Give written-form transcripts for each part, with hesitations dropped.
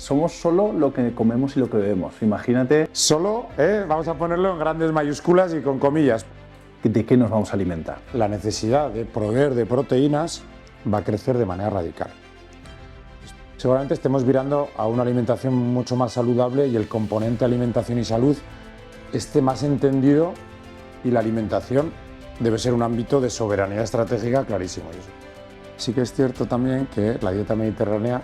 somos solo lo que comemos y lo que bebemos. Imagínate. Solo, vamos a ponerlo en grandes mayúsculas y con comillas. ¿De qué nos vamos a alimentar? La necesidad de proveer de proteínas va a crecer de manera radical. Seguramente estemos virando a una alimentación mucho más saludable y el componente alimentación y salud esté más entendido y la alimentación debe ser un ámbito de soberanía estratégica clarísimo. Sí que es cierto también que la dieta mediterránea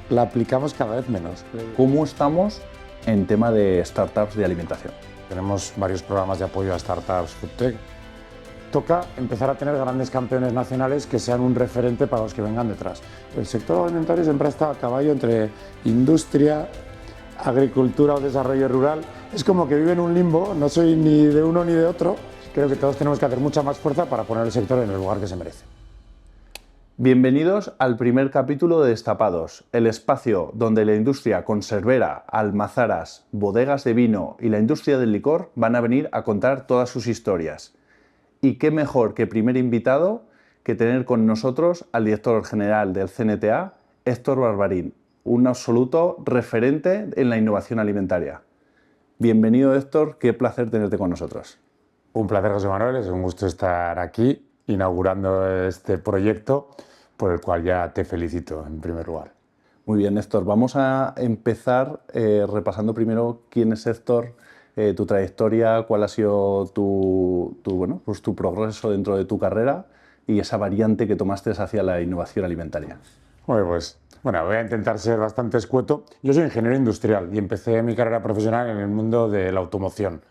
la aplicamos cada vez menos. ¿Cómo estamos en tema de startups de alimentación? Tenemos varios programas de apoyo a startups, foodtech. Toca empezar a tener grandes campeones nacionales que sean un referente para los que vengan detrás. El sector alimentario siempre está a caballo entre industria, agricultura o desarrollo rural. Es como que vive en un limbo, no soy ni de uno ni de otro. Creo que todos tenemos que hacer mucha más fuerza para poner el sector en el lugar que se merece. Bienvenidos al primer capítulo de Destapados, el espacio donde la industria conservera, almazaras, bodegas de vino y la industria del licor van a venir a contar todas sus historias. Y qué mejor que primer invitado que tener con nosotros al director general del CNTA, Héctor Barbarín, un absoluto referente en la innovación alimentaria. Bienvenido, Héctor, qué placer tenerte con nosotros. Un placer, José Manuel, es un gusto estar aquí inaugurando este proyecto por el cual ya te felicito en primer lugar. Muy bien, Héctor, vamos a empezar repasando primero quién es Héctor, tu trayectoria, cuál ha sido tu progreso dentro de tu carrera y esa variante que tomaste hacia la innovación alimentaria. Bueno, voy a intentar ser bastante escueto. Yo soy ingeniero industrial y empecé mi carrera profesional en el mundo de la automoción.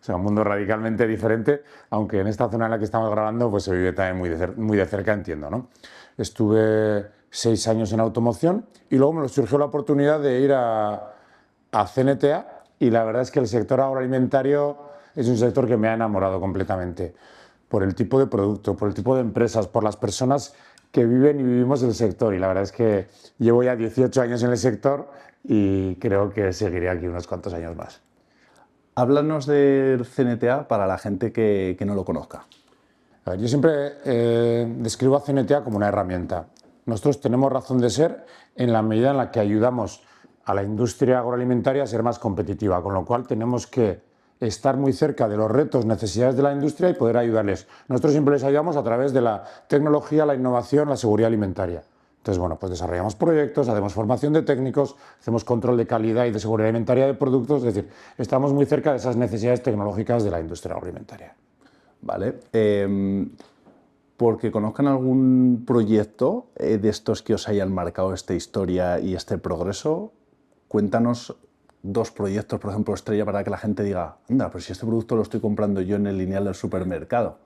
O sea, un mundo radicalmente diferente, aunque en esta zona en la que estamos grabando pues se vive también muy de cerca, entiendo, ¿no? Estuve 6 años en automoción y luego me surgió la oportunidad de ir a CNTA. Y la verdad es que el sector agroalimentario es un sector que me ha enamorado completamente por el tipo de producto, por el tipo de empresas, por las personas que viven y vivimos el sector. Y la verdad es que llevo ya 18 años en el sector y creo que seguiré aquí unos cuantos años más. Háblanos del CNTA para la gente que no lo conozca. A ver, yo siempre describo a CNTA como una herramienta. Nosotros tenemos razón de ser en la medida en la que ayudamos a la industria agroalimentaria a ser más competitiva, con lo cual tenemos que estar muy cerca de los retos, necesidades de la industria y poder ayudarles. Nosotros siempre les ayudamos a través de la tecnología, la innovación, la seguridad alimentaria. Entonces, bueno, pues desarrollamos proyectos, hacemos formación de técnicos, hacemos control de calidad y de seguridad alimentaria de productos, es decir, estamos muy cerca de esas necesidades tecnológicas de la industria agroalimentaria. Vale. Porque conozcan algún proyecto de estos que os hayan marcado esta historia y este progreso, cuéntanos 2 proyectos, por ejemplo, estrella, para que la gente diga, anda, pero si este producto lo estoy comprando yo en el lineal del supermercado.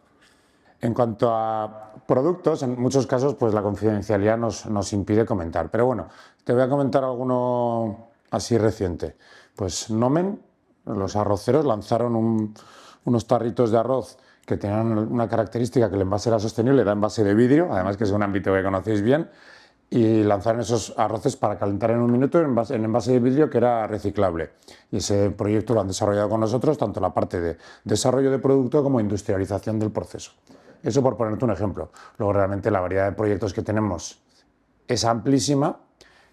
En cuanto a productos, en muchos casos pues la confidencialidad nos impide comentar. Pero bueno, te voy a comentar alguno así reciente. Pues Nomen, los arroceros, lanzaron unos tarritos de arroz que tenían una característica, que el envase era sostenible, era envase de vidrio, además que es un ámbito que conocéis bien, y lanzaron esos arroces para calentar en 1 minuto en envase de vidrio que era reciclable. Y ese proyecto lo han desarrollado con nosotros, tanto la parte de desarrollo de producto como industrialización del proceso. Eso por ponerte un ejemplo. Luego realmente la variedad de proyectos que tenemos es amplísima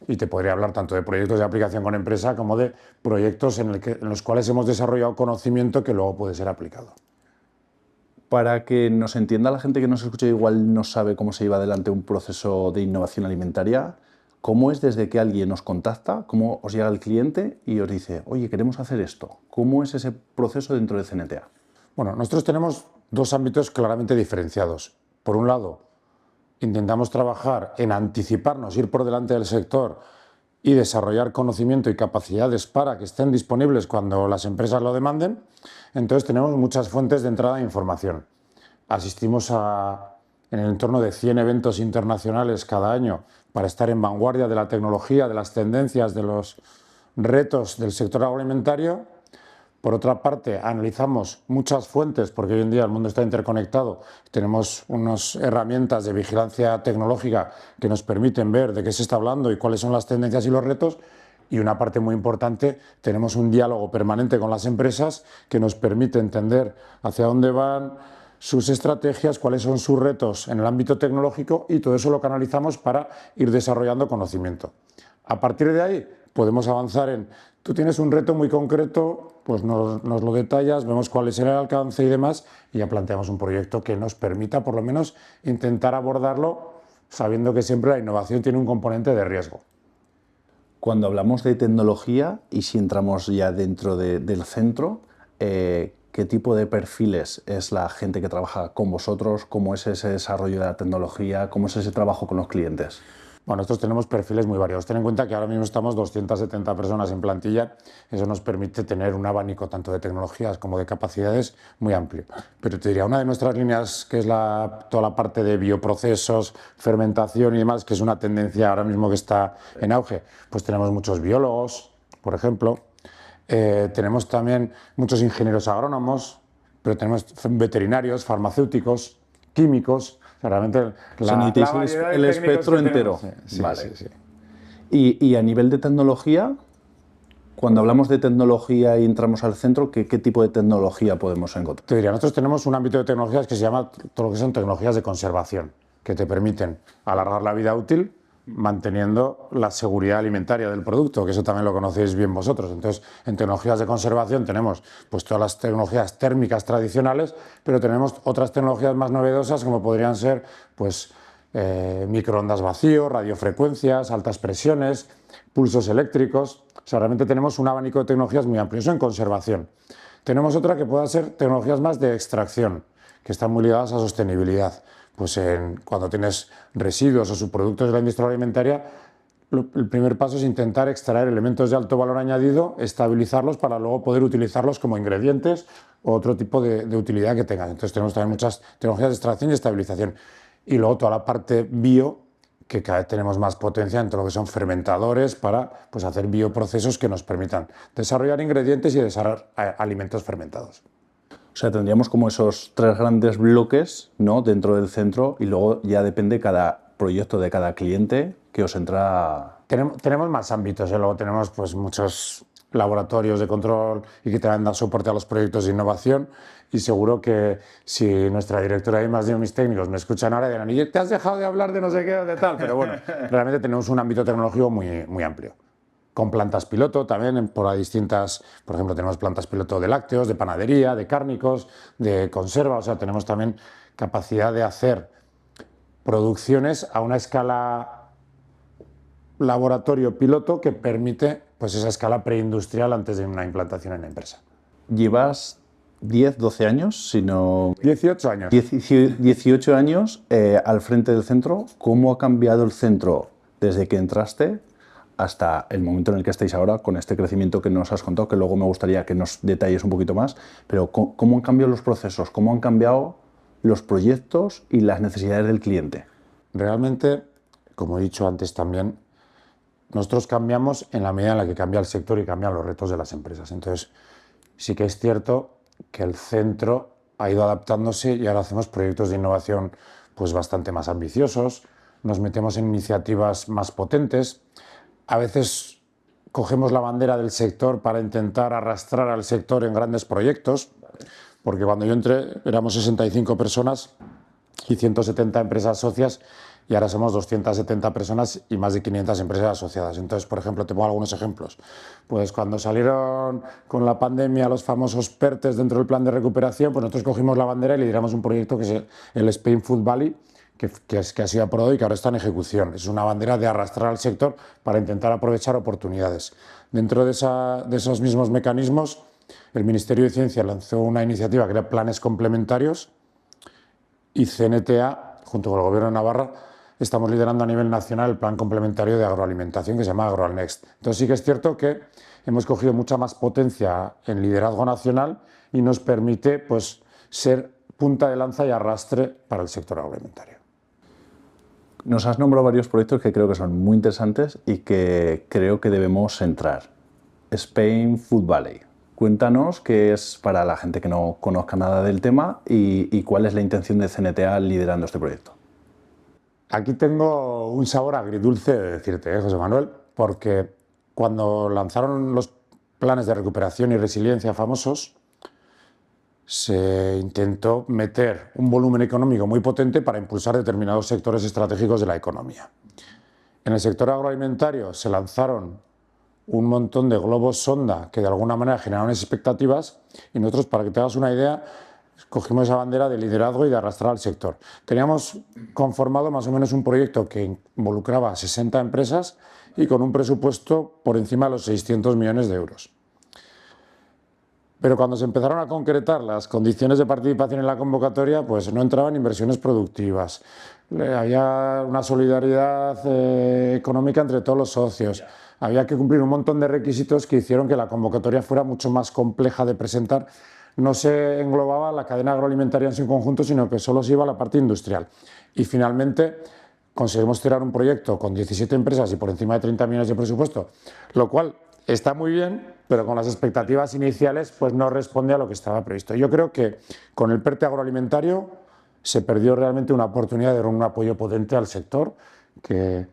y te podría hablar tanto de proyectos de aplicación con empresa como de proyectos en los cuales hemos desarrollado conocimiento que luego puede ser aplicado. Para que nos entienda la gente que nos escucha, igual no sabe cómo se lleva adelante un proceso de innovación alimentaria, ¿cómo es desde que alguien os contacta, cómo os llega el cliente y os dice, oye, queremos hacer esto? ¿Cómo es ese proceso dentro de CNTA? Bueno, nosotros tenemos 2 ámbitos claramente diferenciados. Por un lado, intentamos trabajar en anticiparnos, ir por delante del sector y desarrollar conocimiento y capacidades para que estén disponibles cuando las empresas lo demanden. Entonces tenemos muchas fuentes de entrada de información. Asistimos en el entorno de 100 eventos internacionales cada año para estar en vanguardia de la tecnología, de las tendencias, de los retos del sector agroalimentario. Por otra parte, analizamos muchas fuentes, porque hoy en día el mundo está interconectado. Tenemos unas herramientas de vigilancia tecnológica que nos permiten ver de qué se está hablando y cuáles son las tendencias y los retos. Y una parte muy importante, tenemos un diálogo permanente con las empresas que nos permite entender hacia dónde van sus estrategias, cuáles son sus retos en el ámbito tecnológico, y todo eso lo canalizamos para ir desarrollando conocimiento. A partir de ahí, podemos avanzar en, tú tienes un reto muy concreto, pues nos lo detallas, vemos cuál es el alcance y demás, y ya planteamos un proyecto que nos permita por lo menos intentar abordarlo sabiendo que siempre la innovación tiene un componente de riesgo. Cuando hablamos de tecnología y si entramos ya dentro del centro, ¿qué tipo de perfiles es la gente que trabaja con vosotros? ¿Cómo es ese desarrollo de la tecnología? ¿Cómo es ese trabajo con los clientes? Bueno, nosotros tenemos perfiles muy variados. Ten en cuenta que ahora mismo estamos 270 personas en plantilla. Eso nos permite tener un abanico tanto de tecnologías como de capacidades muy amplio. Pero te diría, una de nuestras líneas, que es toda la parte de bioprocesos, fermentación y demás, que es una tendencia ahora mismo que está en auge, pues tenemos muchos biólogos, por ejemplo. Tenemos también muchos ingenieros agrónomos, pero tenemos veterinarios, farmacéuticos, químicos. O sea, realmente Necesitáis el espectro entero. Sí, vale. sí. Y a nivel de tecnología, cuando hablamos de tecnología y entramos al centro, ¿qué tipo de tecnología podemos encontrar? Te diría, nosotros tenemos un ámbito de tecnologías que se llama todo lo que son tecnologías de conservación, que te permiten alargar la vida útil manteniendo la seguridad alimentaria del producto, que eso también lo conocéis bien vosotros. Entonces, en tecnologías de conservación tenemos pues todas las tecnologías térmicas tradicionales, pero tenemos otras tecnologías más novedosas como podrían ser pues microondas vacío, radiofrecuencias, altas presiones, pulsos eléctricos. O sea, realmente tenemos un abanico de tecnologías muy amplio. Eso en conservación. Tenemos otra que pueda ser tecnologías más de extracción, que están muy ligadas a sostenibilidad. Pues cuando tienes residuos o subproductos de la industria alimentaria, el primer paso es intentar extraer elementos de alto valor añadido, estabilizarlos para luego poder utilizarlos como ingredientes o otro tipo de utilidad que tengan. Entonces tenemos también muchas tecnologías de extracción y estabilización. Y luego toda la parte bio, que cada vez tenemos más potencia en todo lo que son fermentadores para pues, hacer bioprocesos que nos permitan desarrollar ingredientes y desarrollar alimentos fermentados. O sea, tendríamos como esos tres grandes bloques, ¿no?, dentro del centro, y luego ya depende cada proyecto de cada cliente que os entra. Tenemos más ámbitos, luego tenemos pues, muchos laboratorios de control y que te dan soporte a los proyectos de innovación, y seguro que si nuestra directora y más de mis técnicos me escuchan ahora dirán, ¿y te has dejado de hablar de no sé qué o de tal? Pero bueno, realmente tenemos un ámbito tecnológico muy, muy amplio. Con plantas piloto también, por ejemplo, tenemos plantas piloto de lácteos, de panadería, de cárnicos, de conserva, o sea, tenemos también capacidad de hacer producciones a una escala laboratorio piloto que permite pues, esa escala preindustrial antes de una implantación en la empresa. Llevas 10, 12 años, sino 18 años. 18 años al frente del centro. ¿Cómo ha cambiado el centro desde que entraste hasta el momento en el que estáis ahora, con este crecimiento que nos has contado, que luego me gustaría que nos detalles un poquito más, pero cómo han cambiado los procesos, cómo han cambiado los proyectos y las necesidades del cliente? Realmente, como he dicho antes también, nosotros cambiamos en la medida en la que cambia el sector y cambian los retos de las empresas. Entonces, sí que es cierto que el centro ha ido adaptándose y ahora hacemos proyectos de innovación pues, bastante más ambiciosos, nos metemos en iniciativas más potentes. A veces cogemos la bandera del sector para intentar arrastrar al sector en grandes proyectos, porque cuando yo entré éramos 65 personas y 170 empresas socias, y ahora somos 270 personas y más de 500 empresas asociadas. Entonces, por ejemplo, te pongo algunos ejemplos. Pues cuando salieron con la pandemia los famosos PERTES dentro del plan de recuperación, pues nosotros cogimos la bandera y lideramos un proyecto que es el Spain Food Valley, que ha sido aprobado y que ahora está en ejecución. Es una bandera de arrastrar al sector para intentar aprovechar oportunidades. Dentro de esos mismos mecanismos, el Ministerio de Ciencia lanzó una iniciativa que era planes complementarios, y CNTA, junto con el Gobierno de Navarra, estamos liderando a nivel nacional el plan complementario de agroalimentación que se llama AgroAlNext. Entonces sí que es cierto que hemos cogido mucha más potencia en liderazgo nacional y nos permite pues, ser punta de lanza y arrastre para el sector agroalimentario. Nos has nombrado varios proyectos que creo que son muy interesantes y que creo que debemos entrar. Spain Food Valley. Cuéntanos qué es para la gente que no conozca nada del tema y cuál es la intención de CNTA liderando este proyecto. Aquí tengo un sabor agridulce de decirte, José Manuel, porque cuando lanzaron los planes de recuperación y resiliencia famosos, se intentó meter un volumen económico muy potente para impulsar determinados sectores estratégicos de la economía. En el sector agroalimentario se lanzaron un montón de globos sonda que de alguna manera generaron expectativas y nosotros, para que te hagas una idea, cogimos esa bandera de liderazgo y de arrastrar al sector. Teníamos conformado más o menos un proyecto que involucraba a 60 empresas y con un presupuesto por encima de los 600 millones de euros. Pero cuando se empezaron a concretar las condiciones de participación en la convocatoria, pues no entraban inversiones productivas, había una solidaridad económica entre todos los socios, había que cumplir un montón de requisitos que hicieron que la convocatoria fuera mucho más compleja de presentar. No se englobaba la cadena agroalimentaria en su conjunto, sino que solo se iba a la parte industrial. Y finalmente conseguimos cerrar un proyecto con 17 empresas y por encima de 30 millones de presupuesto, lo cual está muy bien, pero con las expectativas iniciales pues no responde a lo que estaba previsto. Yo creo que con el PERTE agroalimentario se perdió realmente una oportunidad de dar un apoyo potente al sector, que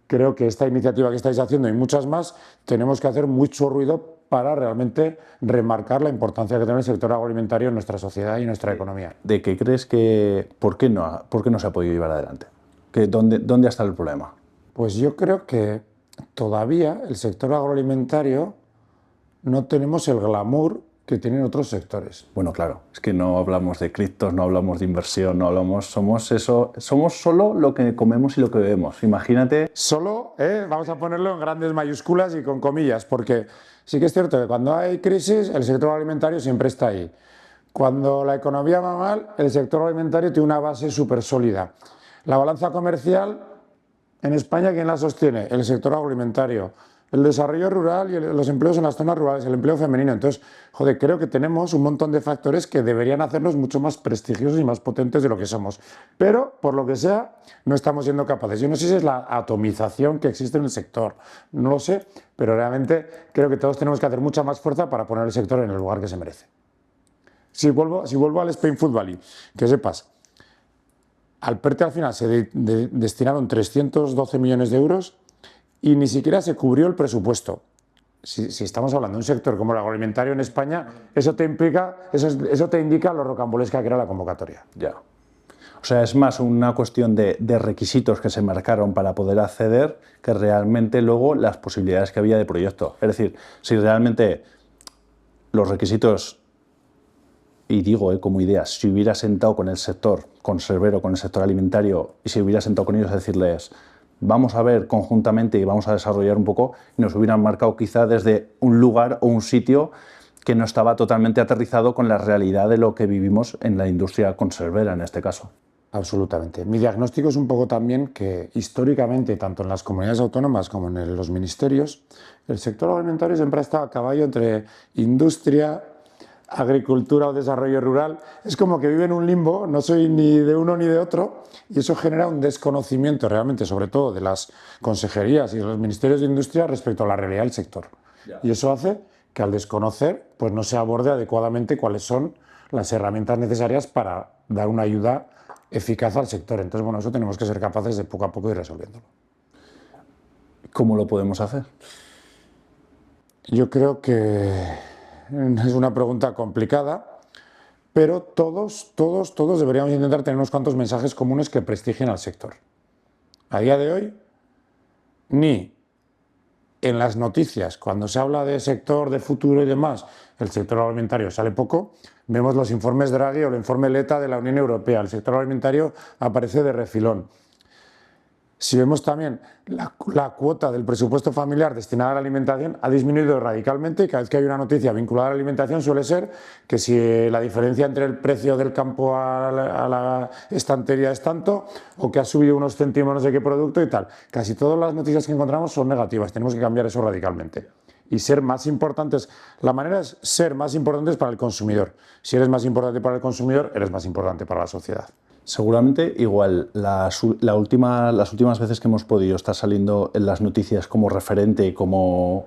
creo que esta iniciativa que estáis haciendo y muchas más tenemos que hacer mucho ruido para realmente remarcar la importancia que tiene el sector agroalimentario en nuestra sociedad y en nuestra economía. ¿De qué crees que... ¿Por qué no se ha podido llevar adelante? ¿Dónde está el problema? Pues yo creo que todavía el sector agroalimentario no tenemos el glamour que tienen otros sectores. Bueno, claro, es que no hablamos de criptos, no hablamos de inversión, no hablamos, somos solo lo que comemos y lo que bebemos. Imagínate. Solo, vamos a ponerlo en grandes mayúsculas y con comillas, porque sí que es cierto que cuando hay crisis el sector alimentario siempre está ahí. Cuando la economía va mal, el sector alimentario tiene una base súper sólida. La balanza comercial en España, ¿quién la sostiene? El sector agroalimentario. El desarrollo rural y los empleos en las zonas rurales, el empleo femenino. Entonces, joder, creo que tenemos un montón de factores que deberían hacernos mucho más prestigiosos y más potentes de lo que somos. Pero, por lo que sea, no estamos siendo capaces. Yo no sé si es la atomización que existe en el sector, no lo sé, pero realmente creo que todos tenemos que hacer mucha más fuerza para poner el sector en el lugar que se merece. Si vuelvo al Spain Food Valley, que sepas, al PERTE al final se destinaron 312 millones de euros y ni siquiera se cubrió el presupuesto. Si estamos hablando de un sector como el agroalimentario en España, eso te indica lo rocambolesca que era la convocatoria. Ya. O sea, es más una cuestión de requisitos que se marcaron para poder acceder que realmente luego las posibilidades que había de proyecto. Es decir, si realmente los requisitos, y digo como idea, si hubiera sentado con el sector conservero, con el sector alimentario, y si hubiera sentado con ellos a decirles vamos a ver conjuntamente y vamos a desarrollar un poco, y nos hubieran marcado quizá desde un lugar o un sitio que no estaba totalmente aterrizado con la realidad de lo que vivimos en la industria conservera en este caso. Absolutamente. Mi diagnóstico es un poco también que históricamente, tanto en las comunidades autónomas como en los ministerios, el sector alimentario siempre ha estado a caballo entre industria, agricultura o desarrollo rural. Es como que vive en un limbo, no soy ni de uno ni de otro, y eso genera un desconocimiento realmente, sobre todo de las consejerías y de los ministerios de industria respecto a la realidad del sector. Y eso hace que al desconocer pues no se aborde adecuadamente cuáles son las herramientas necesarias para dar una ayuda eficaz al sector. Entonces, bueno, eso tenemos que ser capaces de poco a poco ir resolviéndolo. ¿Cómo lo podemos hacer? Yo creo que es una pregunta complicada, pero todos deberíamos intentar tener unos cuantos mensajes comunes que prestigien al sector. A día de hoy, ni en las noticias, cuando se habla de sector, de futuro y demás, el sector alimentario sale poco. Vemos los informes Draghi o el informe Letta de la Unión Europea. El sector alimentario aparece de refilón. Si vemos también la cuota del presupuesto familiar destinada a la alimentación ha disminuido radicalmente, y cada vez que hay una noticia vinculada a la alimentación suele ser que si la diferencia entre el precio del campo a la estantería es tanto, o que ha subido unos céntimos no sé qué producto y tal. Casi todas las noticias que encontramos son negativas, tenemos que cambiar eso radicalmente. Y ser más importantes, la manera es ser más importantes para el consumidor. Si eres más importante para el consumidor, eres más importante para la sociedad. Seguramente, igual, las últimas veces que hemos podido estar saliendo en las noticias como referente y como,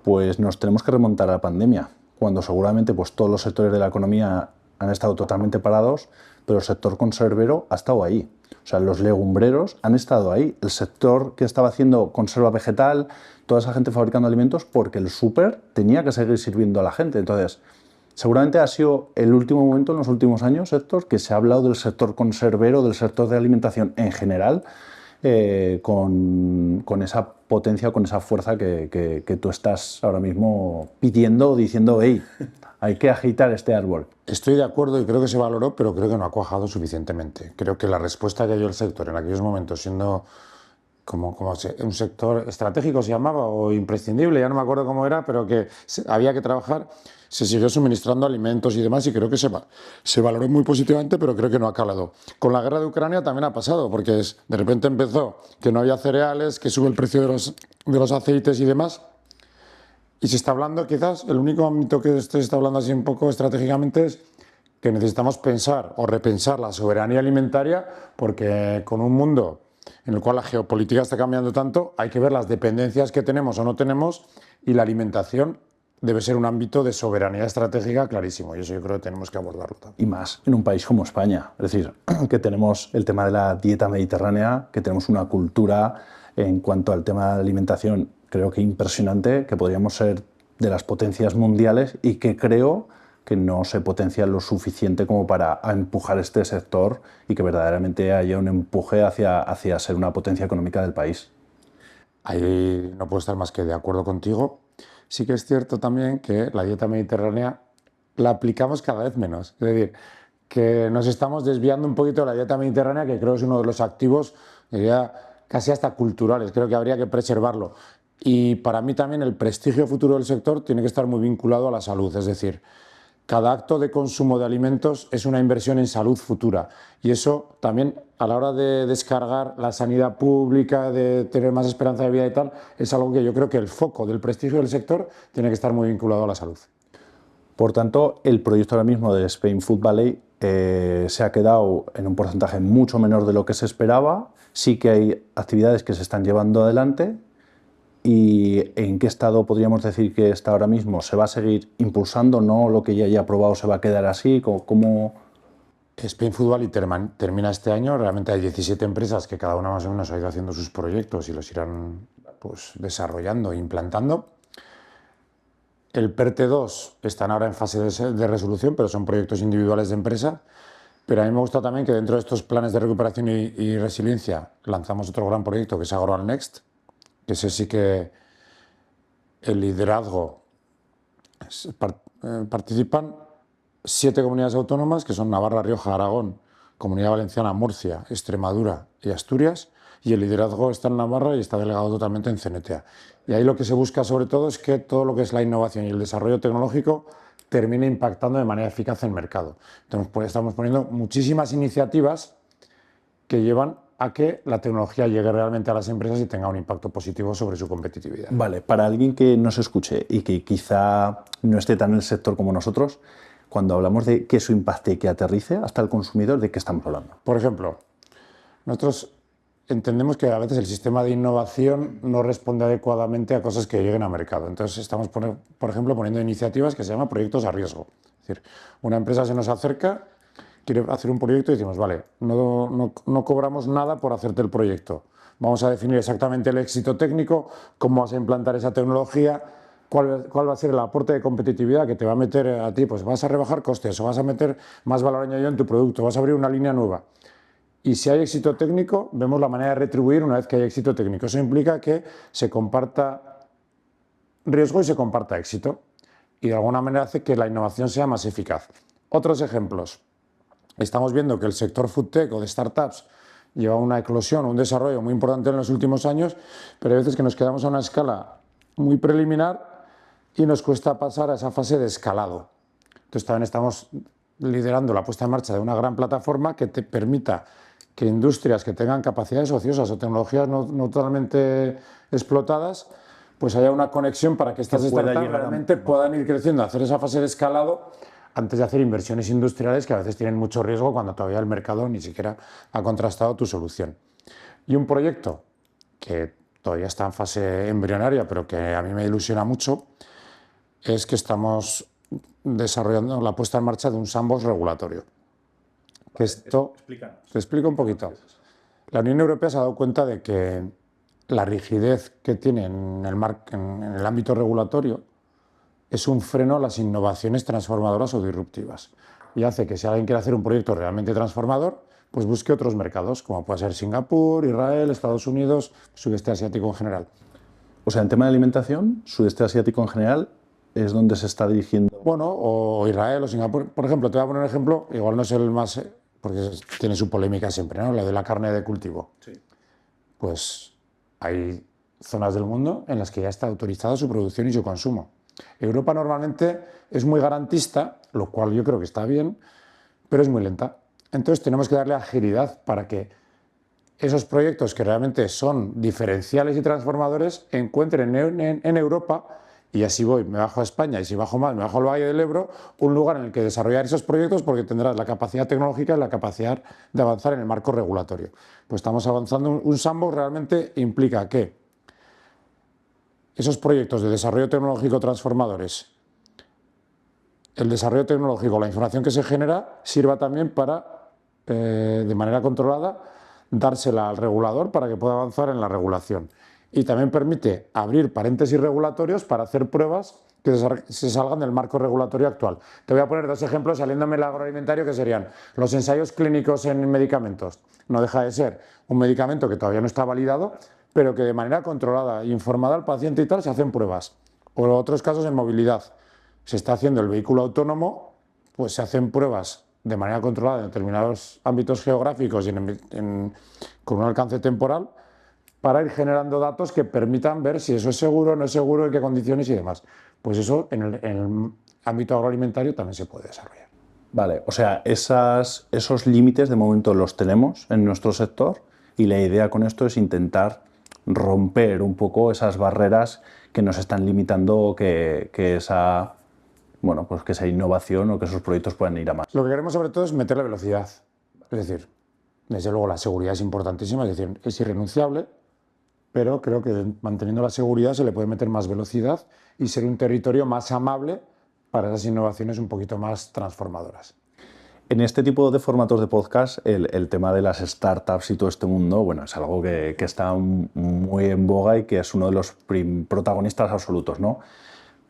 pues nos tenemos que remontar a la pandemia, cuando seguramente pues todos los sectores de la economía han estado totalmente parados, pero el sector conservero ha estado ahí. O sea, los legumbreros han estado ahí. El sector que estaba haciendo conserva vegetal, toda esa gente fabricando alimentos, porque el súper tenía que seguir sirviendo a la gente. Entonces, seguramente ha sido el último momento en los últimos años, Héctor, que se ha hablado del sector conservero, del sector de alimentación en general, con esa potencia, con esa fuerza que tú estás ahora mismo pidiendo, diciendo, hey, hay que agitar este árbol. Estoy de acuerdo y creo que se valoró, pero creo que no ha cuajado suficientemente. Creo que la respuesta que dio el sector en aquellos momentos, siendo un sector estratégico se llamaba, o imprescindible, ya no me acuerdo cómo era, pero que había que trabajar, se siguió suministrando alimentos y demás, y creo que se valoró muy positivamente, pero creo que no ha calado. Con la guerra de Ucrania también ha pasado, porque de repente empezó que no había cereales, que sube el precio de los aceites y demás, y se está hablando, quizás, el único ámbito que se está hablando así un poco estratégicamente es que necesitamos pensar o repensar la soberanía alimentaria, porque con un mundo en el cual la geopolítica está cambiando tanto, hay que ver las dependencias que tenemos o no tenemos, y la alimentación debe ser un ámbito de soberanía estratégica clarísimo, y eso yo creo que tenemos que abordarlo también. Y más en un país como España, es decir, que tenemos el tema de la dieta mediterránea, que tenemos una cultura en cuanto al tema de la alimentación, creo que impresionante, que podríamos ser de las potencias mundiales y que creo que no se potencia lo suficiente como para empujar este sector y que verdaderamente haya un empuje hacia ser una potencia económica del país. Ahí no puedo estar más que de acuerdo contigo. Sí que es cierto también que la dieta mediterránea la aplicamos cada vez menos. Es decir, que nos estamos desviando un poquito de la dieta mediterránea, que creo que es uno de los activos, diría, casi hasta culturales. Creo que habría que preservarlo. Y para mí también el prestigio futuro del sector tiene que estar muy vinculado a la salud. Es decir, cada acto de consumo de alimentos es una inversión en salud futura, y eso también, a la hora de descargar la sanidad pública, de tener más esperanza de vida y tal, es algo que yo creo que el foco del prestigio del sector tiene que estar muy vinculado a la salud. Por tanto, el proyecto ahora mismo de Spain Food Valley se ha quedado en un porcentaje mucho menor de lo que se esperaba. Sí que hay actividades que se están llevando adelante. ¿Y en qué estado podríamos decir que está ahora mismo? ¿Se va a seguir impulsando? ¿No? ¿Lo que ya haya aprobado se va a quedar así? ¿Cómo? Spain Food Valley termina este año. Realmente hay 17 empresas que cada una más o menos ha ido haciendo sus proyectos y los irán, pues, desarrollando e implantando. El PERTE 2 están ahora en fase de resolución, pero son proyectos individuales de empresa. Pero a mí me gusta también que dentro de estos planes de recuperación y resiliencia lanzamos otro gran proyecto que es Agroal Next, que ese sí que el liderazgo participan 7 comunidades autónomas, que son Navarra, Rioja, Aragón, Comunidad Valenciana, Murcia, Extremadura y Asturias, y el liderazgo está en Navarra y está delegado totalmente en CNTA. Y ahí lo que se busca sobre todo es que todo lo que es la innovación y el desarrollo tecnológico termine impactando de manera eficaz en el mercado. Entonces, pues, estamos poniendo muchísimas iniciativas que llevan a que la tecnología llegue realmente a las empresas y tenga un impacto positivo sobre su competitividad. Vale, para alguien que nos escuche y que quizá no esté tan en el sector como nosotros, cuando hablamos de que eso impacte y que aterrice hasta el consumidor, ¿de qué estamos hablando? Por ejemplo, nosotros entendemos que a veces el sistema de innovación no responde adecuadamente a cosas que lleguen a mercado. Entonces estamos, por ejemplo, poniendo iniciativas que se llaman proyectos a riesgo. Es decir, una empresa se nos acerca, quiere hacer un proyecto y decimos, vale, no cobramos nada por hacerte el proyecto. Vamos a definir exactamente el éxito técnico, cómo vas a implantar esa tecnología, cuál va a ser el aporte de competitividad que te va a meter a ti, pues vas a rebajar costes o vas a meter más valor añadido en tu producto, vas a abrir una línea nueva. Y si hay éxito técnico, vemos la manera de retribuir una vez que hay éxito técnico. Eso implica que se comparta riesgo y se comparta éxito. Y de alguna manera hace que la innovación sea más eficaz. Otros ejemplos. Estamos viendo que el sector foodtech o de startups lleva una eclosión, un desarrollo muy importante en los últimos años, pero hay veces que nos quedamos a una escala muy preliminar y nos cuesta pasar a esa fase de escalado. Entonces también estamos liderando la puesta en marcha de una gran plataforma que te permita que industrias que tengan capacidades ociosas o tecnologías no totalmente explotadas, pues haya una conexión para que estas startups realmente puedan ir creciendo, hacer esa fase de escalado antes de hacer inversiones industriales que a veces tienen mucho riesgo cuando todavía el mercado ni siquiera ha contrastado tu solución. Y un proyecto que todavía está en fase embrionaria, pero que a mí me ilusiona mucho, es que estamos desarrollando la puesta en marcha de un sandbox regulatorio. Esto, te explico un poquito. La Unión Europea se ha dado cuenta de que la rigidez que tiene en el ámbito regulatorio es un freno a las innovaciones transformadoras o disruptivas. Y hace que si alguien quiere hacer un proyecto realmente transformador, pues busque otros mercados, como puede ser Singapur, Israel, Estados Unidos, sudeste asiático en general. O sea, en tema de alimentación, sudeste asiático en general es donde se está dirigiendo. Bueno, o Israel o Singapur. Por ejemplo, te voy a poner un ejemplo, igual no es el más, porque tiene su polémica siempre, ¿no? La de la carne de cultivo. Sí. Pues hay zonas del mundo en las que ya está autorizada su producción y su consumo. Europa normalmente es muy garantista, lo cual yo creo que está bien, pero es muy lenta. Entonces tenemos que darle agilidad para que esos proyectos que realmente son diferenciales y transformadores encuentren en Europa, y así voy, me bajo a España, y si bajo más, me bajo al Valle del Ebro, un lugar en el que desarrollar esos proyectos porque tendrás la capacidad tecnológica y la capacidad de avanzar en el marco regulatorio. Pues estamos avanzando, un sandbox realmente implica que esos proyectos de desarrollo tecnológico transformadores, el desarrollo tecnológico, la información que se genera, sirva también para, de manera controlada, dársela al regulador para que pueda avanzar en la regulación. Y también permite abrir paréntesis regulatorios para hacer pruebas que se salgan del marco regulatorio actual. Te voy a poner dos ejemplos saliéndome del agroalimentario, que serían los ensayos clínicos en medicamentos. No deja de ser un medicamento que todavía no está validado, pero que de manera controlada e informada al paciente y tal se hacen pruebas. O en otros casos en movilidad. Se está haciendo el vehículo autónomo, pues se hacen pruebas de manera controlada en determinados ámbitos geográficos y con un alcance temporal para ir generando datos que permitan ver si eso es seguro, no es seguro, en qué condiciones y demás. Pues eso en el ámbito agroalimentario también se puede desarrollar. Vale, o sea, esos límites de momento los tenemos en nuestro sector y la idea con esto es intentar romper un poco esas barreras que nos están limitando que esa innovación o que esos proyectos puedan ir a más. Lo que queremos sobre todo es meterle velocidad. Es decir, desde luego la seguridad es importantísima, es decir, es irrenunciable, pero creo que manteniendo la seguridad se le puede meter más velocidad y ser un territorio más amable para esas innovaciones un poquito más transformadoras. En este tipo de formatos de podcast, el tema de las startups y todo este mundo, bueno, es algo que está muy en boga y que es uno de los protagonistas absolutos, ¿no?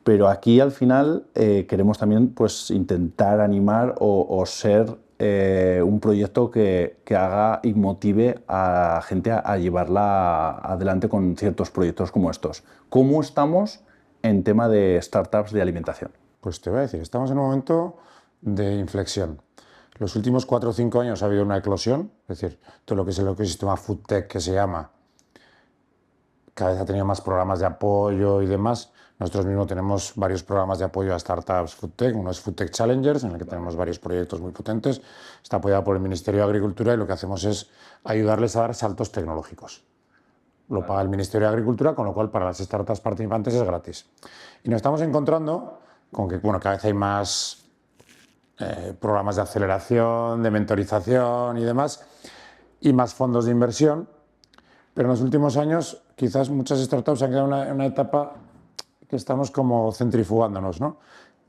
Pero aquí al final queremos también pues, intentar animar o ser un proyecto que haga y motive a gente a llevarla adelante con ciertos proyectos como estos. ¿Cómo estamos en tema de startups de alimentación? Pues te voy a decir, estamos en un momento de inflexión. Los últimos 4 o 5 años ha habido una eclosión, es decir, todo lo que es el ecosistema FoodTech que se llama, cada vez ha tenido más programas de apoyo y demás. Nosotros mismos tenemos varios programas de apoyo a startups FoodTech. Uno es FoodTech Challengers, en el que tenemos varios proyectos muy potentes. Está apoyado por el Ministerio de Agricultura y lo que hacemos es ayudarles a dar saltos tecnológicos. Lo paga el Ministerio de Agricultura, con lo cual para las startups participantes es gratis. Y nos estamos encontrando con que cada vez hay más programas de aceleración, de mentorización y demás, y más fondos de inversión. Pero en los últimos años quizás muchas startups han quedado en una etapa que estamos como centrifugándonos, ¿no?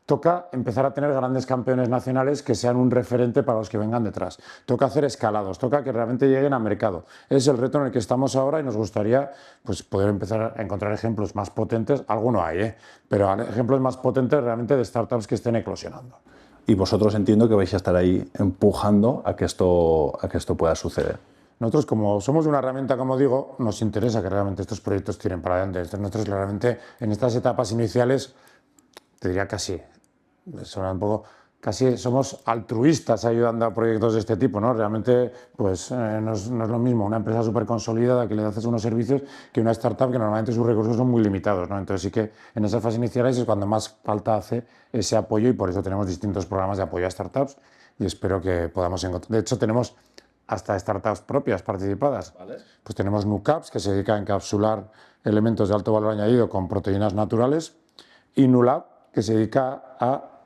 Toca empezar a tener grandes campeones nacionales que sean un referente para los que vengan detrás. Toca hacer escalados, toca que realmente lleguen a mercado. Es el reto en el que estamos ahora y nos gustaría pues, poder empezar a encontrar ejemplos más potentes. Alguno hay, pero ejemplos más potentes realmente de startups que estén eclosionando. Y vosotros entiendo que vais a estar ahí empujando a que esto pueda suceder. Nosotros, como somos una herramienta, como digo, nos interesa que realmente estos proyectos tiren para adelante. Nosotros realmente en estas etapas iniciales, te diría casi, suena un poco, casi somos altruistas ayudando a proyectos de este tipo, ¿no? Realmente, pues no es lo mismo una empresa súper consolidada que le haces unos servicios que una startup que normalmente sus recursos son muy limitados, ¿no? Entonces sí que en esas fases iniciales es cuando más falta hace ese apoyo y por eso tenemos distintos programas de apoyo a startups y espero que podamos encontrar. De hecho, tenemos hasta startups propias participadas. ¿Vale? Pues tenemos Nucaps, que se dedica a encapsular elementos de alto valor añadido con proteínas naturales, y Nulab, que se dedica a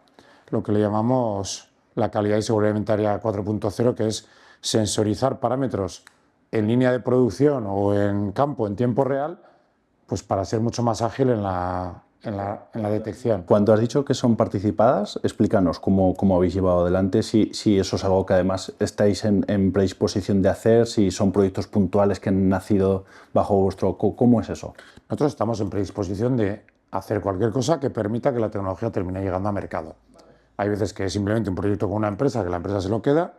lo que le llamamos la calidad y seguridad alimentaria 4.0, que es sensorizar parámetros en línea de producción o en campo en tiempo real, pues para ser mucho más ágil en la detección. Cuando has dicho que son participadas, explícanos cómo habéis llevado adelante, si eso es algo que además estáis en predisposición de hacer, si son proyectos puntuales que han nacido bajo vuestro... ¿Cómo es eso? Nosotros estamos en predisposición de hacer cualquier cosa que permita que la tecnología termine llegando a mercado. Hay veces que es simplemente un proyecto con una empresa, que la empresa se lo queda.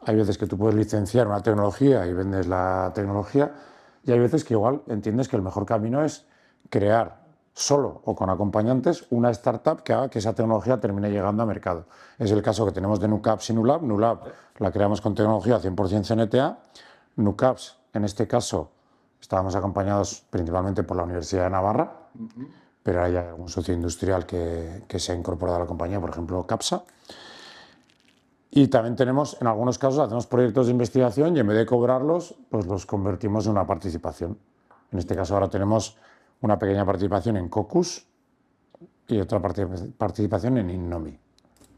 hay veces que tú puedes licenciar una tecnología y vendes la tecnología, y hay veces que igual entiendes que el mejor camino es crear solo o con acompañantes una startup que haga que esa tecnología termine llegando a mercado. Es el caso que tenemos de Nucaps y Nulab. Nulab la creamos con tecnología 100% CNTA. Nucaps, en este caso, estábamos acompañados principalmente por la Universidad de Navarra, pero hay algún socio industrial que se ha incorporado a la compañía, por ejemplo, Capsa. Y también tenemos, en algunos casos, hacemos proyectos de investigación y en vez de cobrarlos, pues los convertimos en una participación. En este caso ahora tenemos una pequeña participación en Cocus y otra participación en Innomi.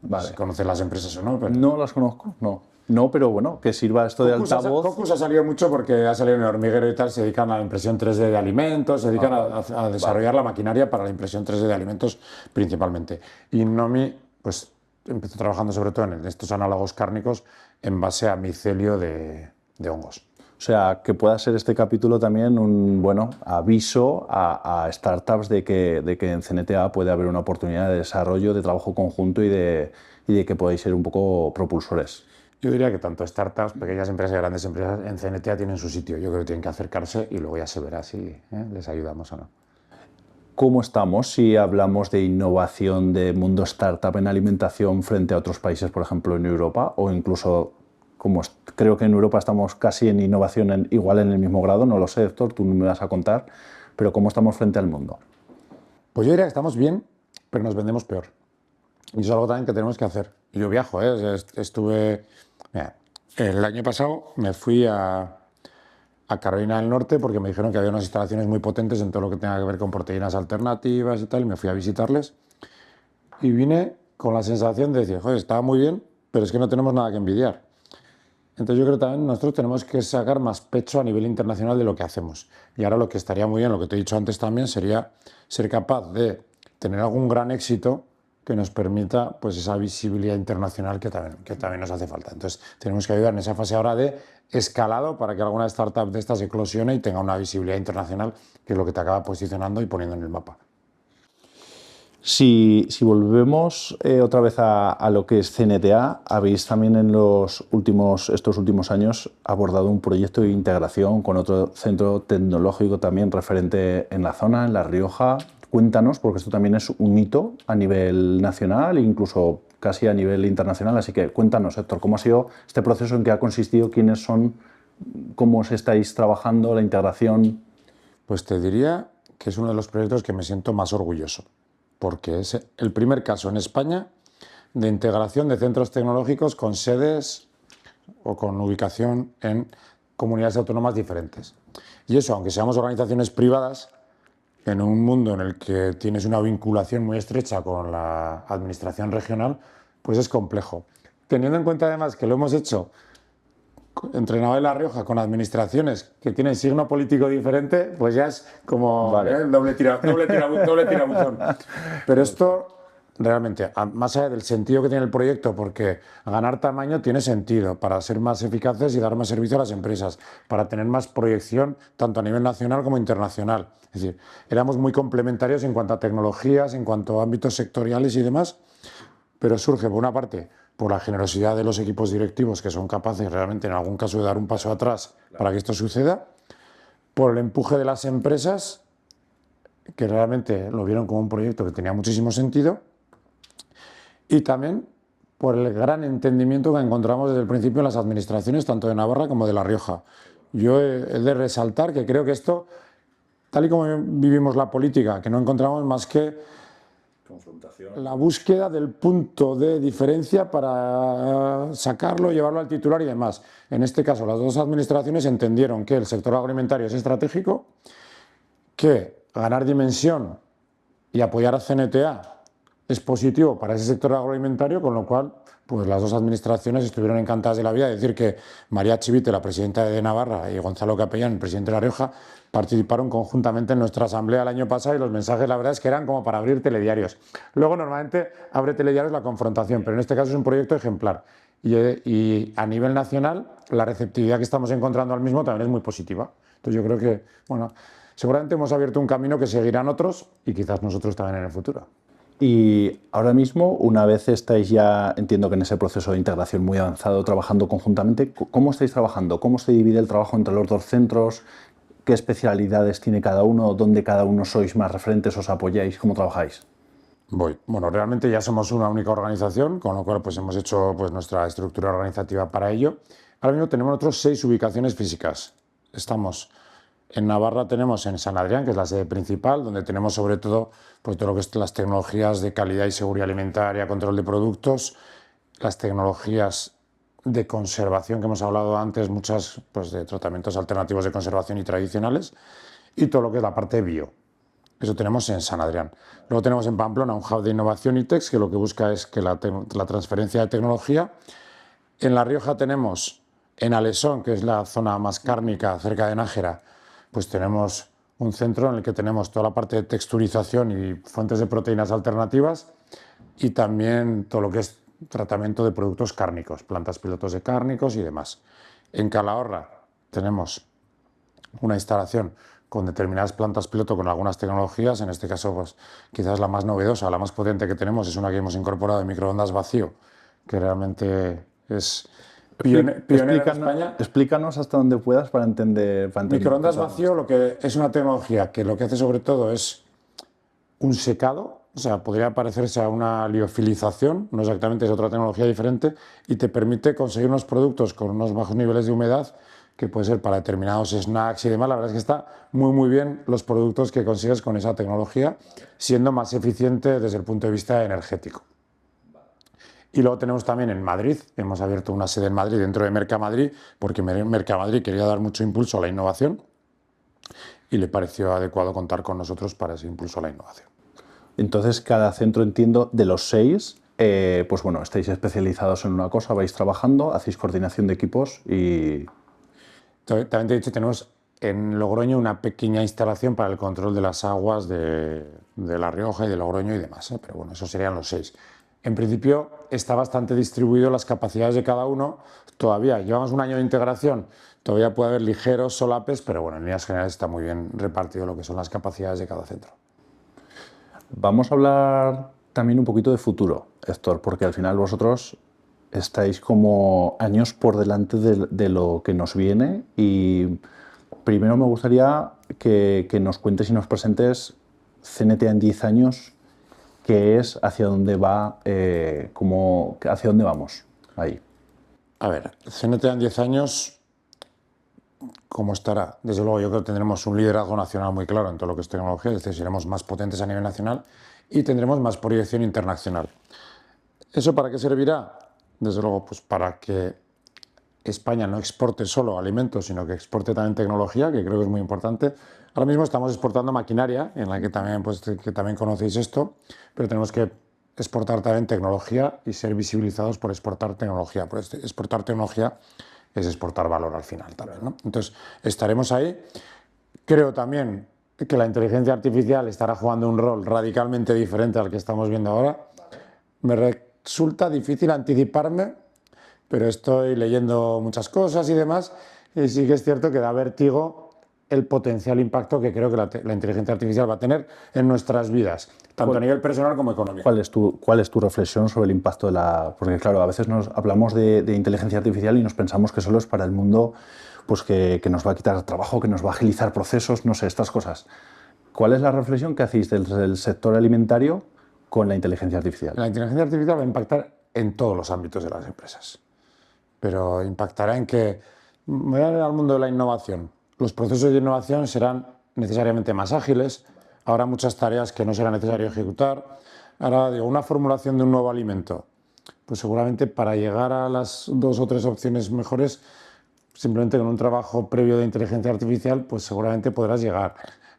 Vale. No sé si conoces las empresas o no, pero... No las conozco, no. No, pero bueno, que sirva esto de altavoz. Cocus ha salido mucho porque ha salido en el hormiguero y tal, se dedican a la impresión 3D de alimentos, se dedican a desarrollar la maquinaria para la impresión 3D de alimentos principalmente. Innomi, pues empezó trabajando sobre todo en estos análogos cárnicos en base a micelio de hongos. O sea, que pueda ser este capítulo también un aviso a startups de que en CNTA puede haber una oportunidad de desarrollo, de trabajo conjunto y de que podáis ser un poco propulsores. Yo diría que tanto startups, pequeñas empresas y grandes empresas en CNTA tienen su sitio. Yo creo que tienen que acercarse y luego ya se verá si les ayudamos o no. ¿Cómo estamos si hablamos de innovación de mundo startup en alimentación frente a otros países, por ejemplo, en Europa o incluso... creo que en Europa estamos casi en innovación igual en el mismo grado, no lo sé, Héctor, tú me vas a contar, pero ¿cómo estamos frente al mundo? Pues yo diría que estamos bien, pero nos vendemos peor. Y eso es algo también que tenemos que hacer. Yo viajo, mira, el año pasado me fui a Carolina del Norte porque me dijeron que había unas instalaciones muy potentes en todo lo que tenga que ver con proteínas alternativas y tal, y me fui a visitarles. Y vine con la sensación de decir, joder, estaba muy bien, pero es que no tenemos nada que envidiar. Entonces yo creo que también nosotros tenemos que sacar más pecho a nivel internacional de lo que hacemos. Y ahora lo que estaría muy bien, lo que te he dicho antes también, sería ser capaz de tener algún gran éxito que nos permita pues, esa visibilidad internacional que también nos hace falta. Entonces tenemos que ayudar en esa fase ahora de escalado para que alguna startup de estas eclosione y tenga una visibilidad internacional, que es lo que te acaba posicionando y poniendo en el mapa. Si volvemos otra vez a lo que es CNTA, habéis también en estos últimos años abordado un proyecto de integración con otro centro tecnológico también referente en la zona, en La Rioja. Cuéntanos, porque esto también es un hito a nivel nacional e incluso casi a nivel internacional. Así que cuéntanos, Héctor, ¿cómo ha sido este proceso? ¿En qué ha consistido? ¿Quiénes son? ¿Cómo os estáis trabajando? ¿La integración? Pues te diría que es uno de los proyectos que me siento más orgulloso, porque es el primer caso en España de integración de centros tecnológicos con sedes o con ubicación en comunidades autónomas diferentes. Y eso, aunque seamos organizaciones privadas, en un mundo en el que tienes una vinculación muy estrecha con la administración regional, pues es complejo. Teniendo en cuenta además que lo hemos hecho entre Navarra y La Rioja con administraciones que tienen signo político diferente, pues ya es como doble tirabuzón. Pero esto realmente, más allá del sentido que tiene el proyecto, porque ganar tamaño tiene sentido para ser más eficaces y dar más servicio a las empresas, para tener más proyección tanto a nivel nacional como internacional. Es decir, éramos muy complementarios en cuanto a tecnologías, en cuanto a ámbitos sectoriales y demás, pero surge por una parte por la generosidad de los equipos directivos que son capaces realmente en algún caso de dar un paso atrás para que esto suceda, por el empuje de las empresas que realmente lo vieron como un proyecto que tenía muchísimo sentido y también por el gran entendimiento que encontramos desde el principio en las administraciones tanto de Navarra como de La Rioja. Yo he de resaltar que creo que esto, tal y como vivimos la política, que no encontramos más que la búsqueda del punto de diferencia para sacarlo, llevarlo al titular y demás. En este caso, las dos administraciones entendieron que el sector agroalimentario es estratégico, que ganar dimensión y apoyar a CNTA es positivo para ese sector agroalimentario, con lo cual pues las dos administraciones estuvieron encantadas de la vida. Es decir, que María Chivite, la presidenta de Navarra, y Gonzalo Capellán, el presidente de La Rioja, participaron conjuntamente en nuestra asamblea el año pasado y los mensajes, la verdad, es que eran como para abrir telediarios. Luego, normalmente, abre telediarios la confrontación, pero en este caso es un proyecto ejemplar. Y a nivel nacional, la receptividad que estamos encontrando al mismo también es muy positiva. Entonces, yo creo que, bueno, seguramente hemos abierto un camino que seguirán otros y quizás nosotros también en el futuro. Y ahora mismo, una vez estáis ya, entiendo que en ese proceso de integración muy avanzado, trabajando conjuntamente, ¿cómo estáis trabajando? ¿Cómo se divide el trabajo entre los dos centros? ¿Qué especialidades tiene cada uno? ¿Dónde cada uno sois más referentes? ¿Os apoyáis? ¿Cómo trabajáis? Bueno, realmente ya somos una única organización, con lo cual pues hemos hecho pues, nuestra estructura organizativa para ello. Ahora mismo tenemos otros 6 ubicaciones físicas. Estamos en Navarra, tenemos en San Adrián, que es la sede principal, donde tenemos sobre todo pues, todo lo que es las tecnologías de calidad y seguridad alimentaria, control de productos, las tecnologías de conservación que hemos hablado antes, muchas pues, de tratamientos alternativos de conservación y tradicionales, y todo lo que es la parte bio. Eso tenemos en San Adrián. Luego tenemos en Pamplona un hub de innovación ITEX que lo que busca es que la transferencia de tecnología. En La Rioja tenemos en Alesón, que es la zona más cárnica cerca de Nájera, pues tenemos un centro en el que tenemos toda la parte de texturización y fuentes de proteínas alternativas y también todo lo que es tratamiento de productos cárnicos, plantas pilotos de cárnicos y demás. En Calahorra tenemos una instalación con determinadas plantas piloto con algunas tecnologías, en este caso pues, quizás la más novedosa, la más potente que tenemos es una que hemos incorporado de microondas vacío, que realmente es pionera en España. Explícanos hasta donde puedas para entender. Microondas vacío lo que es una tecnología que lo que hace sobre todo es un secado, o sea, podría parecerse a una liofilización, no exactamente, es otra tecnología diferente, y te permite conseguir unos productos con unos bajos niveles de humedad, que puede ser para determinados snacks y demás. La verdad es que está muy bien los productos que consigues con esa tecnología, siendo más eficiente desde el punto de vista energético. Y luego tenemos también en Madrid, hemos abierto una sede en Madrid dentro de Mercamadrid, porque Mercamadrid quería dar mucho impulso a la innovación y le pareció adecuado contar con nosotros para ese impulso a la innovación. Entonces, cada centro, entiendo, de los 6, pues bueno, estáis especializados en una cosa, vais trabajando, hacéis coordinación de equipos y... También te he dicho, tenemos en Logroño una pequeña instalación para el control de las aguas de La Rioja y de Logroño y demás, ¿eh? Pero bueno, esos serían los 6. En principio está bastante distribuido las capacidades de cada uno. Todavía llevamos un año de integración, todavía puede haber ligeros solapes, pero bueno, en líneas generales está muy bien repartido lo que son las capacidades de cada centro. Vamos a hablar también un poquito de futuro, Héctor, porque al final vosotros estáis como años por delante de lo que nos viene y primero me gustaría que nos cuentes y nos presentes CNTA en 10 años, qué es, hacia dónde va, hacia dónde vamos ahí. A ver, CNTA en 10 años, ¿cómo estará? Desde luego yo creo que tendremos un liderazgo nacional muy claro en todo lo que es tecnología, es decir, seremos más potentes a nivel nacional y tendremos más proyección internacional. ¿Eso para qué servirá? Desde luego, pues para que España no exporte solo alimentos, sino que exporte también tecnología, que creo que es muy importante. Ahora mismo estamos exportando maquinaria, en la que también, pues, que también conocéis esto, pero tenemos que exportar también tecnología y ser visibilizados por exportar tecnología. Por exportar tecnología es exportar valor al final también, ¿no? Entonces, estaremos ahí. Creo también que la inteligencia artificial estará jugando un rol radicalmente diferente al que estamos viendo ahora. Me resulta difícil anticiparme, pero estoy leyendo muchas cosas y demás, y sí que es cierto que da vértigo el potencial impacto que creo que la inteligencia artificial va a tener en nuestras vidas, tanto a nivel personal como económico. ¿Cuál es tu reflexión sobre el impacto de la...? Porque claro, a veces nos hablamos de inteligencia artificial y nos pensamos que solo es para el mundo pues que nos va a quitar trabajo, que nos va a agilizar procesos, no sé, estas cosas. ¿Cuál es la reflexión que hacéis del sector alimentario con la inteligencia artificial? La inteligencia artificial va a impactar en todos los ámbitos de las empresas, pero impactará en que, voy a ir al mundo de la innovación, los procesos de innovación serán necesariamente más ágiles, habrá muchas tareas que no será necesario ejecutar. Ahora digo, una formulación de un nuevo alimento, pues seguramente para llegar a las 2 o 3 opciones mejores, simplemente con un trabajo previo de inteligencia artificial, pues seguramente podrás llegar.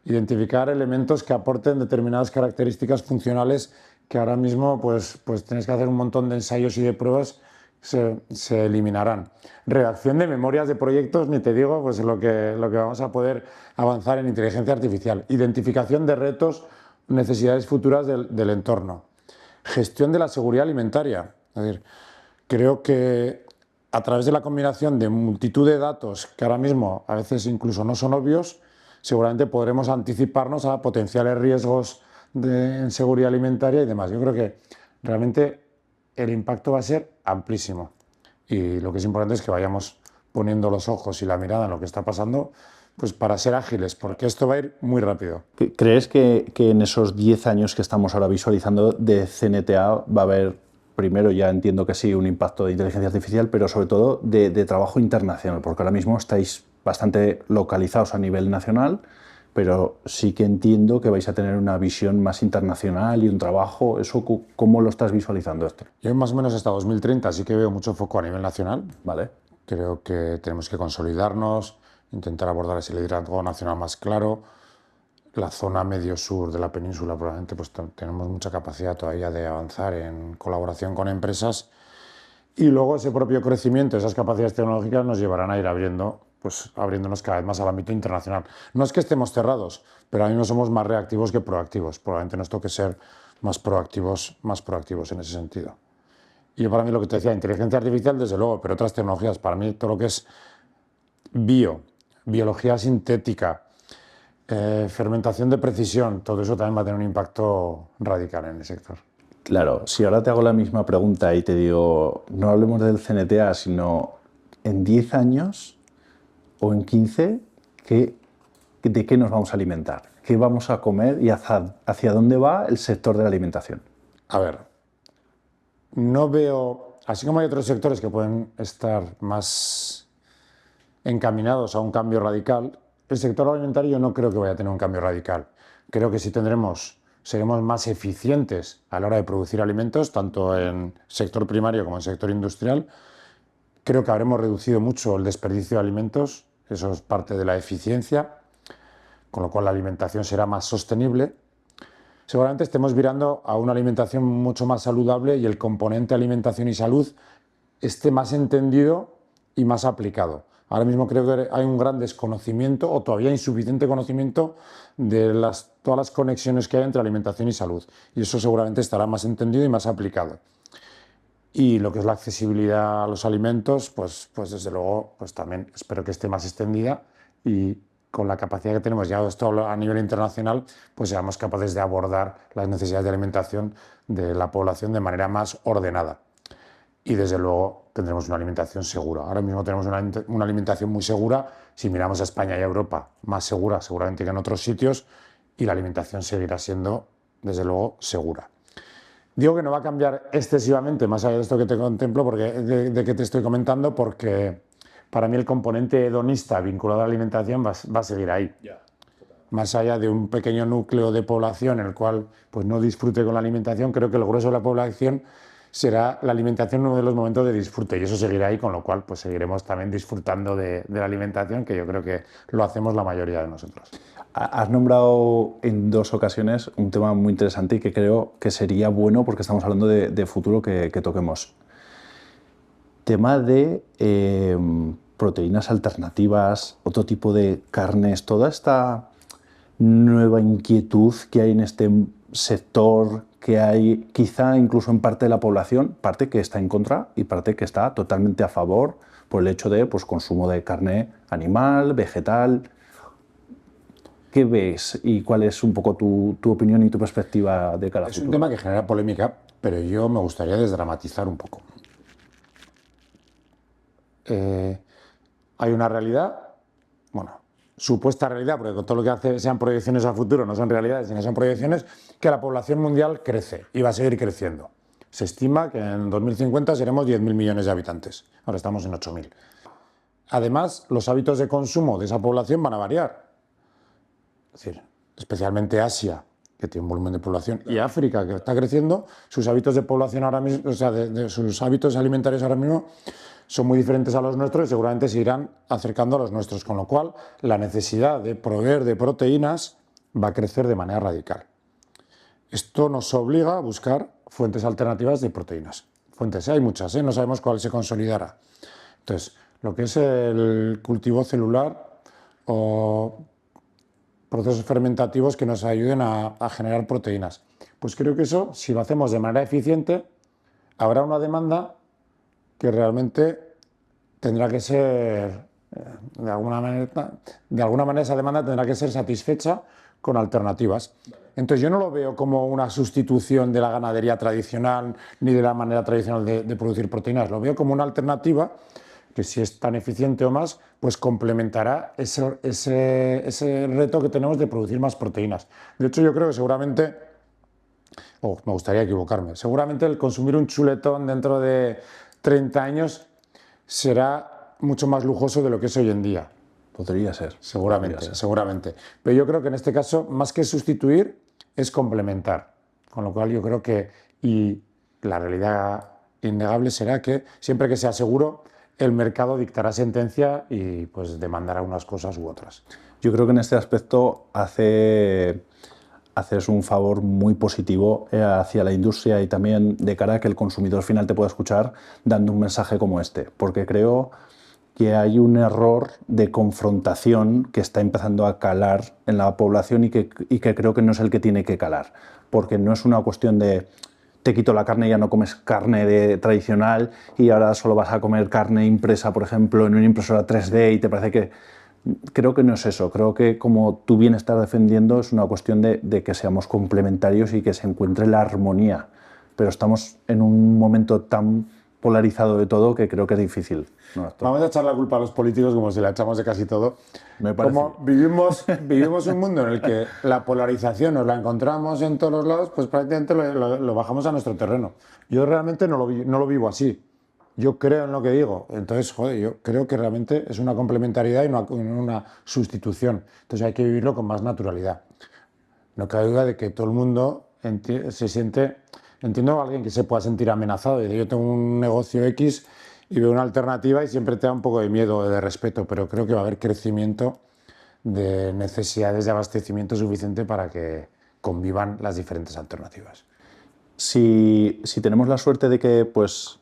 Identificar elementos que aporten determinadas características funcionales que ahora mismo pues tienes que hacer un montón de ensayos y de pruebas, se eliminarán. Redacción de memorias de proyectos, ni te digo, pues lo que vamos a poder avanzar en inteligencia artificial. Identificación de retos, necesidades futuras del entorno. Gestión de la seguridad alimentaria. Es decir, creo que a través de la combinación de multitud de datos que ahora mismo a veces incluso no son obvios, seguramente podremos anticiparnos a potenciales riesgos en seguridad alimentaria y demás. Yo creo que realmente el impacto va a ser amplísimo y lo que es importante es que vayamos poniendo los ojos y la mirada en lo que está pasando, pues para ser ágiles, porque esto va a ir muy rápido. ¿Crees que en esos 10 años que estamos ahora visualizando de CNTA va a haber, primero ya entiendo que sí, un impacto de inteligencia artificial, pero sobre todo de trabajo internacional? Porque ahora mismo estáis bastante localizados a nivel nacional, pero sí que entiendo que vais a tener una visión más internacional y un trabajo. ¿Eso cómo lo estás visualizando esto? Yo más o menos hasta 2030 sí que veo mucho foco a nivel nacional. Vale. Creo que tenemos que consolidarnos, intentar abordar ese liderazgo nacional más claro. La zona medio-sur de la península probablemente pues tenemos mucha capacidad todavía de avanzar en colaboración con empresas y luego ese propio crecimiento, esas capacidades tecnológicas nos llevarán a ir abriéndonos cada vez más al ámbito internacional. No es que estemos cerrados, pero ahora mismo somos más reactivos que proactivos. Probablemente nos toque ser más proactivos en ese sentido. Y yo para mí lo que te decía, inteligencia artificial desde luego, pero otras tecnologías, para mí todo lo que es biología sintética, fermentación de precisión, todo eso también va a tener un impacto radical en el sector. Claro, si ahora te hago la misma pregunta y te digo, no hablemos del CNTA, sino en 10 años o en 15, ¿de qué nos vamos a alimentar? ¿Qué vamos a comer y hacia dónde va el sector de la alimentación? A ver, no veo, así como hay otros sectores que pueden estar más encaminados a un cambio radical, el sector alimentario no creo que vaya a tener un cambio radical. Creo que sí seremos más eficientes a la hora de producir alimentos, tanto en sector primario como en sector industrial. Creo que habremos reducido mucho el desperdicio de alimentos, eso es parte de la eficiencia, con lo cual la alimentación será más sostenible. Seguramente estemos virando a una alimentación mucho más saludable y el componente alimentación y salud esté más entendido y más aplicado. Ahora mismo creo que hay un gran desconocimiento o todavía insuficiente conocimiento de todas las conexiones que hay entre alimentación y salud. Y eso seguramente estará más entendido y más aplicado. Y lo que es la accesibilidad a los alimentos, pues desde luego pues también espero que esté más extendida y con la capacidad que tenemos ya esto a nivel internacional, pues seamos capaces de abordar las necesidades de alimentación de la población de manera más ordenada. Y desde luego tendremos una alimentación segura. Ahora mismo tenemos una alimentación muy segura, si miramos a España y a Europa, más segura seguramente que en otros sitios, y la alimentación seguirá siendo, desde luego, segura. Digo que no va a cambiar excesivamente, más allá de esto que te contemplo, de que te estoy comentando, porque para mí el componente hedonista vinculado a la alimentación va a seguir ahí. Más allá de un pequeño núcleo de población en el cual pues, no disfrute con la alimentación, creo que el grueso de la población será la alimentación uno de los momentos de disfrute y eso seguirá ahí, con lo cual pues seguiremos también disfrutando de la alimentación, que yo creo que lo hacemos la mayoría de nosotros. Has nombrado en 2 ocasiones un tema muy interesante y que creo que sería bueno porque estamos hablando de futuro que toquemos. Tema de proteínas alternativas, otro tipo de carnes, toda esta nueva inquietud que hay en este sector, que hay quizá incluso en parte de la población, parte que está en contra y parte que está totalmente a favor por el hecho de pues, consumo de carne animal, vegetal. ¿Qué ves y cuál es un poco tu opinión y tu perspectiva de cara a futuro? Es un tema que genera polémica, pero yo me gustaría desdramatizar un poco. Hay una realidad, bueno, supuesta realidad, porque con todo lo que hace sean proyecciones a futuro, no son realidades, sino son proyecciones, que la población mundial crece y va a seguir creciendo. Se estima que en 2050 seremos 10.000 millones de habitantes, ahora estamos en 8.000. Además, los hábitos de consumo de esa población van a variar. Es decir, especialmente Asia, que tiene un volumen de población, y África, que está creciendo, sus hábitos de población ahora mismo, o sea, sus hábitos alimentarios ahora mismo son muy diferentes a los nuestros y seguramente se irán acercando a los nuestros, con lo cual la necesidad de proveer de proteínas va a crecer de manera radical. Esto nos obliga a buscar fuentes alternativas de proteínas. Fuentes, hay muchas, no sabemos cuál se consolidará. Entonces, lo que es el cultivo celular o procesos fermentativos que nos ayuden a generar proteínas. Pues creo que eso, si lo hacemos de manera eficiente, habrá una demanda que realmente tendrá que ser, de alguna manera esa demanda tendrá que ser satisfecha con alternativas. Entonces yo no lo veo como una sustitución de la ganadería tradicional ni de la manera tradicional de producir proteínas, lo veo como una alternativa que, si es tan eficiente o más, pues complementará ese reto que tenemos de producir más proteínas. De hecho, yo creo que seguramente, me gustaría equivocarme, seguramente el consumir un chuletón dentro de 30 años será mucho más lujoso de lo que es hoy en día. Podría ser. Seguramente. Pero yo creo que en este caso, más que sustituir, es complementar. Con lo cual yo creo que, y la realidad innegable será que siempre que sea seguro, el mercado dictará sentencia y pues demandará unas cosas u otras. Yo creo que en este aspecto haces un favor muy positivo hacia la industria y también de cara a que el consumidor final te pueda escuchar dando un mensaje como este, porque creo que hay un error de confrontación que está empezando a calar en la población y que creo que no es el que tiene que calar, porque no es una cuestión de te quito la carne y ya no comes carne tradicional y ahora solo vas a comer carne impresa, por ejemplo, en una impresora 3D y te parece que... Creo que no es eso, creo que, como tú bien estás defendiendo, es una cuestión de que seamos complementarios y que se encuentre la armonía, pero estamos en un momento tan polarizado de todo que creo que es difícil. Vamos a echar la culpa a los políticos como si la echamos de casi todo. Me parece. Como vivimos un mundo en el que la polarización nos la encontramos en todos los lados, pues prácticamente lo bajamos a nuestro terreno. Yo realmente no lo vivo así. Yo creo en lo que digo. Entonces, joder, yo creo que realmente es una complementariedad y no una sustitución. Entonces hay que vivirlo con más naturalidad. No cabe duda de que todo el mundo se siente... Entiendo a alguien que se pueda sentir amenazado. Yo tengo un negocio X y veo una alternativa y siempre te da un poco de miedo, de respeto, pero creo que va a haber crecimiento de necesidades de abastecimiento suficiente para que convivan las diferentes alternativas. Si tenemos la suerte de que pues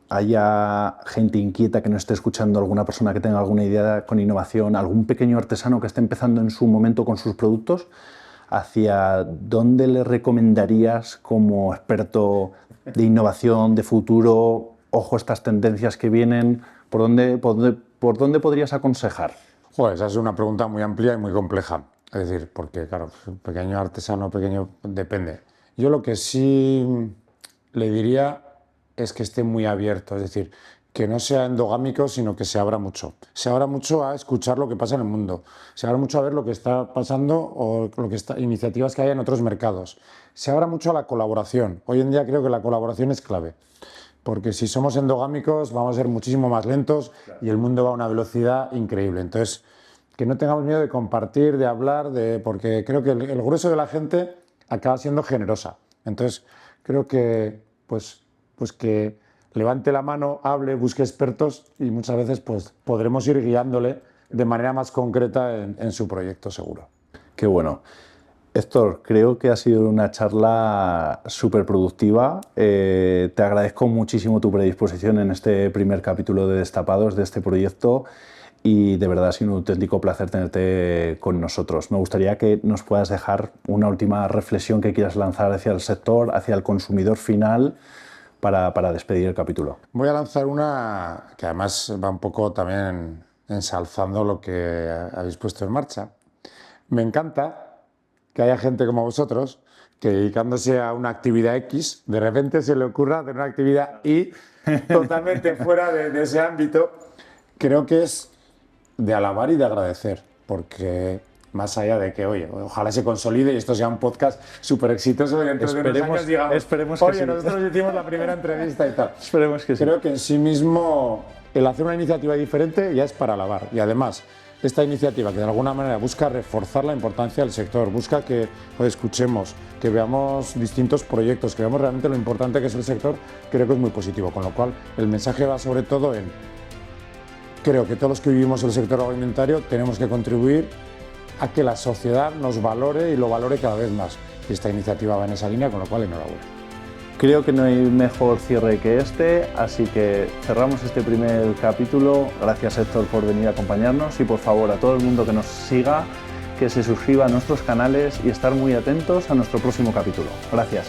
haya gente inquieta que nos esté escuchando, alguna persona que tenga alguna idea con innovación, algún pequeño artesano que esté empezando en su momento con sus productos, ¿hacia dónde le recomendarías como experto de innovación, de futuro? Ojo, estas tendencias que vienen, ¿por dónde podrías aconsejar? Joder, esa es una pregunta muy amplia y muy compleja. Es decir, porque claro, pequeño artesano, pequeño, depende. Yo lo que sí le diría es que esté muy abierto, es decir, que no sea endogámico, sino que se abra mucho. Se abra mucho a escuchar lo que pasa en el mundo, se abra mucho a ver lo que está pasando o iniciativas que hay en otros mercados. Se abra mucho a la colaboración. Hoy en día creo que la colaboración es clave, porque si somos endogámicos vamos a ser muchísimo más lentos y el mundo va a una velocidad increíble. Entonces, que no tengamos miedo de compartir, de hablar, porque creo que el grueso de la gente acaba siendo generosa. Entonces, creo que pues que levante la mano, hable, busque expertos y muchas veces pues podremos ir guiándole de manera más concreta en su proyecto, seguro. Qué bueno. Héctor, creo que ha sido una charla súper productiva. Te agradezco muchísimo tu predisposición en este primer capítulo de Destapados de este proyecto y de verdad ha sido un auténtico placer tenerte con nosotros. Me gustaría que nos puedas dejar una última reflexión que quieras lanzar hacia el sector, hacia el consumidor final, para despedir el capítulo. Voy a lanzar una que además va un poco también ensalzando lo que habéis puesto en marcha. Me encanta que haya gente como vosotros que, dedicándose a una actividad X, de repente se le ocurra hacer una actividad Y totalmente fuera de ese ámbito. Creo que es de alabar y de agradecer, porque más allá de que, oye, ojalá se consolide y esto sea un podcast súper exitoso y dentro de unos años digamos, esperemos que oye, sí. Nosotros hicimos la primera entrevista y tal. Esperemos que sí. Creo que en sí mismo el hacer una iniciativa diferente ya es para alabar. Y además, esta iniciativa que de alguna manera busca reforzar la importancia del sector, busca que escuchemos, que veamos distintos proyectos, que veamos realmente lo importante que es el sector, creo que es muy positivo. Con lo cual, el mensaje va sobre todo en... Creo que todos los que vivimos el sector agroalimentario tenemos que contribuir a que la sociedad nos valore y lo valore cada vez más. Y esta iniciativa va en esa línea, con lo cual enhorabuena. Creo que no hay mejor cierre que este, así que cerramos este primer capítulo. Gracias, Héctor, por venir a acompañarnos y por favor a todo el mundo que nos siga, que se suscriba a nuestros canales y estar muy atentos a nuestro próximo capítulo. Gracias.